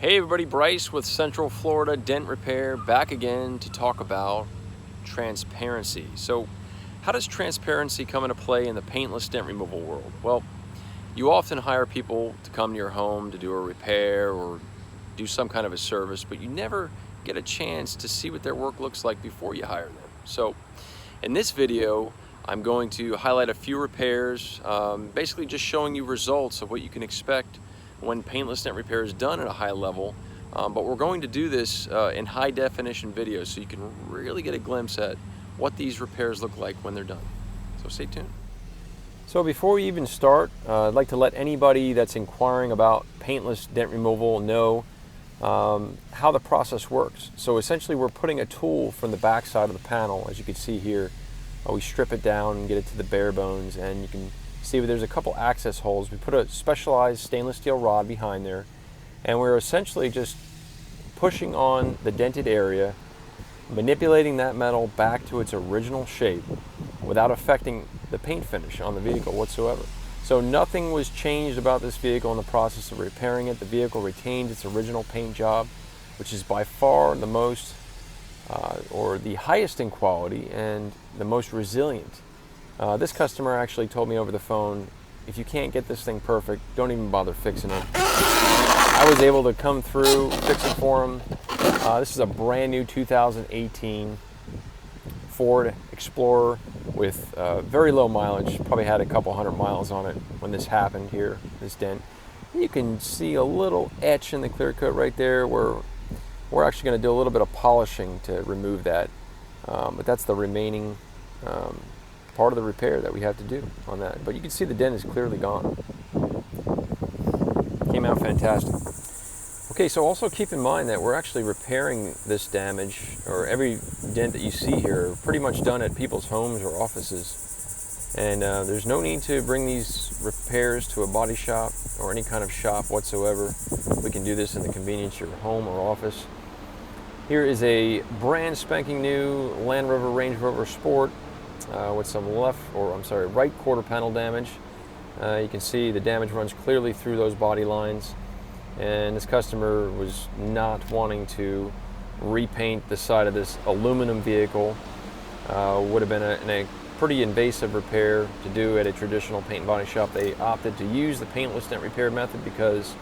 Hey everybody, Bryce with Central Florida Dent Repair back again to talk about transparency. So how does transparency come into play in the paintless dent removal world? Well, you often hire people to come to your home to do a repair or do some kind of a service, but you never get a chance to see what their work looks like before you hire them. So in this video, I'm going to highlight a few repairs, basically just showing you results of what you can expect when paintless dent repair is done at a high level. But we're going to do this in high definition videos so you can really get a glimpse at what these repairs look like when they're done. So stay tuned. So before we even start, I'd like to let anybody that's inquiring about paintless dent removal know how the process works. So essentially we're putting a tool from the back side of the panel, as you can see here. We strip it down and get it to the bare bones, and you can see there's a couple access holes. We put a specialized stainless steel rod behind there, and we're essentially just pushing on the dented area, manipulating that metal back to its original shape without affecting the paint finish on the vehicle whatsoever. So nothing was changed about this vehicle in the process of repairing it. The vehicle retained its original paint job, which is by far the most or the highest in quality and the most resilient. This customer actually told me over the phone, if you can't get this thing perfect, don't even bother fixing it. I was able to come through, fix it for him. This is a brand new 2018 Ford Explorer with very low mileage, probably had a couple hundred miles on it when this happened here, this dent. You can see a little etch in the clear coat right there where we're actually going to do a little bit of polishing to remove that. But that's the remaining part of the repair that we have to do on that. But you can see the dent is clearly gone. Came out fantastic. Okay, so also keep in mind that we're actually repairing this damage, or every dent that you see here, pretty much done at people's homes or offices. And there's no need to bring these repairs to a body shop or any kind of shop whatsoever. We can do this in the convenience of your home or office. Here is a brand spanking new Land Rover Range Rover Sport with some right quarter panel damage. You can see the damage runs clearly through those body lines, and this customer was not wanting to repaint the side of this aluminum vehicle. Would have been a pretty invasive repair to do at a traditional paint and body shop. They opted to use the paintless dent repair method because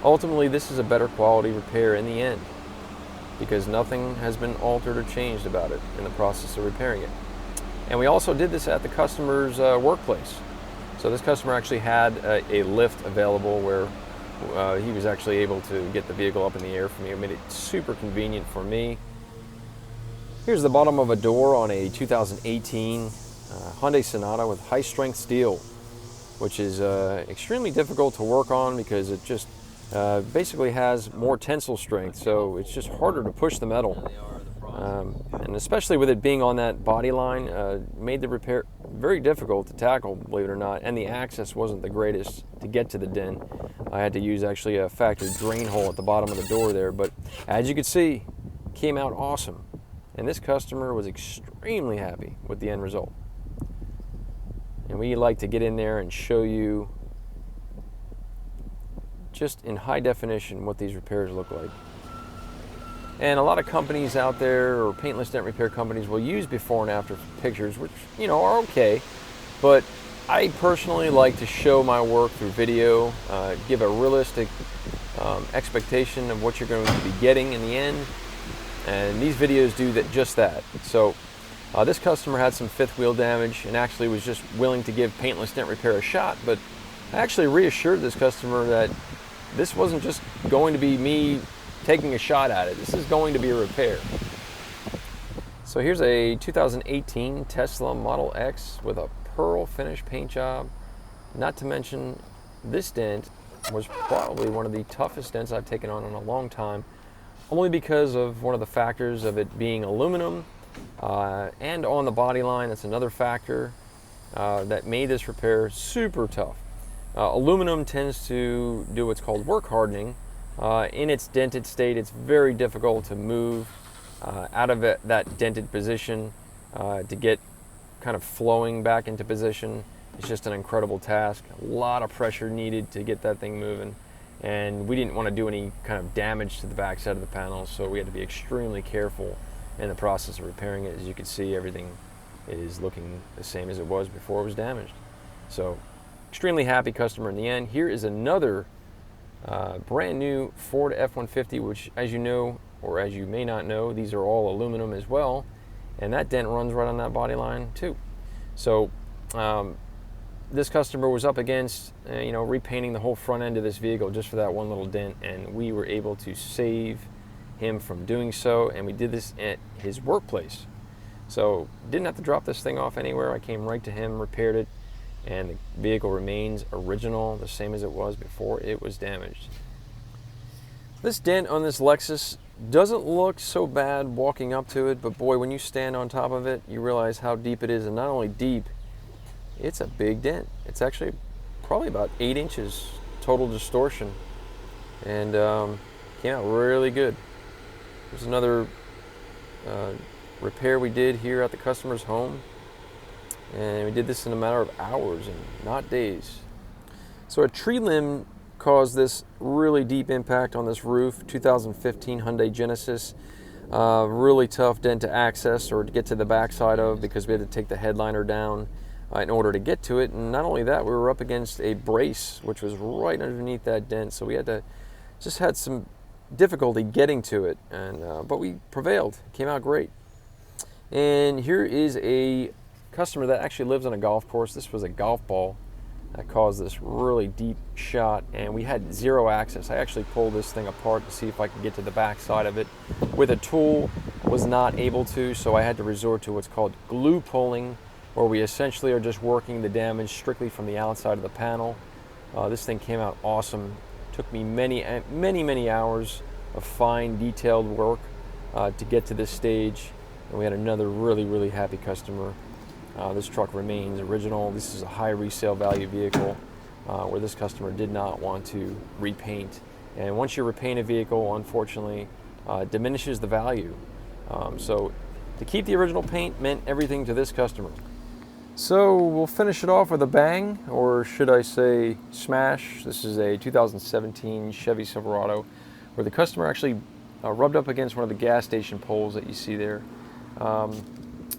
ultimately this is a better quality repair in the end, because nothing has been altered or changed about it in the process of repairing it. And we also did this at the customer's workplace. So this customer actually had a lift available where he was actually able to get the vehicle up in the air for me. It made it super convenient for me. Here's the bottom of a door on a 2018 Hyundai Sonata with high strength steel, which is extremely difficult to work on because it just basically has more tensile strength, so it's just harder to push the metal. And especially with it being on that body line, made the repair very difficult to tackle, believe it or not, and the access wasn't the greatest to get to the dent. I had to use actually a factory drain hole at the bottom of the door there, but as you can see, came out awesome. And this customer was extremely happy with the end result. And we like to get in there and show you just in high definition what these repairs look like. And a lot of companies out there, or paintless dent repair companies, will use before and after pictures, which, are okay. But I personally like to show my work through video, give a realistic expectation of what you're going to be getting in the end. And these videos do just that. So this customer had some fifth wheel damage and actually was just willing to give paintless dent repair a shot. But I actually reassured this customer that this wasn't just going to be me taking a shot at it. This is going to be a repair. So here's a 2018 Tesla Model X with a pearl finish paint job. Not to mention, this dent was probably one of the toughest dents I've taken on in a long time, only because of one of the factors of it being aluminum and on the body line. That's another factor that made this repair super tough. Aluminum tends to do what's called work hardening. In its dented state, it's very difficult to move out of that dented position to get kind of flowing back into position. It's just an incredible task. A lot of pressure needed to get that thing moving. and we didn't want to do any kind of damage to the back side of the panel, so we had to be extremely careful in the process of repairing it. As you can see, everything is looking the same as it was before it was damaged. So extremely happy customer in the end. Here is another brand new Ford F-150, which, as you know, or as you may not know, these are all aluminum as well, and that dent runs right on that body line too. So this customer was up against repainting the whole front end of this vehicle just for that one little dent, and we were able to save him from doing so, and we did this at his workplace. So didn't have to drop this thing off anywhere. I came right to him, repaired it, and the vehicle remains original, the same as it was before it was damaged. This dent on this Lexus doesn't look so bad walking up to it, but boy, when you stand on top of it, you realize how deep it is. And not only deep, it's a big dent. It's actually probably about 8 inches total distortion, and came out really good. There's another repair we did here at the customer's home, and we did this in a matter of hours and not days. So a tree limb caused this really deep impact on this roof. 2015 Hyundai Genesis. Really tough dent to access or to get to the backside of, because we had to take the headliner down in order to get to it. And not only that, we were up against a brace which was right underneath that dent, so we had some difficulty getting to it, and but we prevailed. It came out great. And here is a customer that actually lives on a golf course. This was a golf ball that caused this really deep shot, and we had zero access. I actually pulled this thing apart to see if I could get to the back side of it with a tool. Was not able to, so I had to resort to what's called glue pulling, where we essentially are just working the damage strictly from the outside of the panel. This thing came out awesome. Took me many hours of fine detailed work to get to this stage, and we had another really happy customer. This truck remains original. This is a high resale value vehicle where this customer did not want to repaint. And once you repaint a vehicle, unfortunately, it diminishes the value. So to keep the original paint meant everything to this customer. So we'll finish it off with a bang, or should I say smash. This is a 2017 Chevy Silverado, where the customer actually rubbed up against one of the gas station poles that you see there.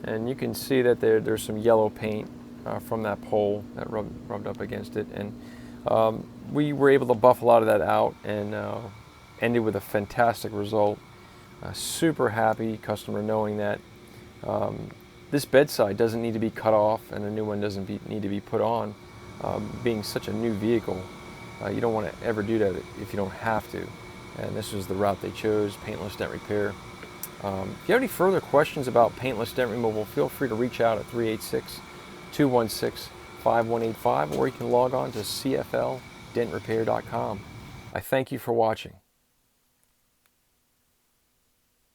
And you can see that there's some yellow paint from that pole that rubbed up against it. And we were able to buff a lot of that out, and ended with a fantastic result. Super happy customer knowing that this bedside doesn't need to be cut off and a new one doesn't need to be put on. Being such a new vehicle, you don't want to ever do that if you don't have to. And this was the route they chose, paintless dent repair. If you have any further questions about paintless dent removal, feel free to reach out at 386-216-5185, or you can log on to cfldentrepair.com. I thank you for watching.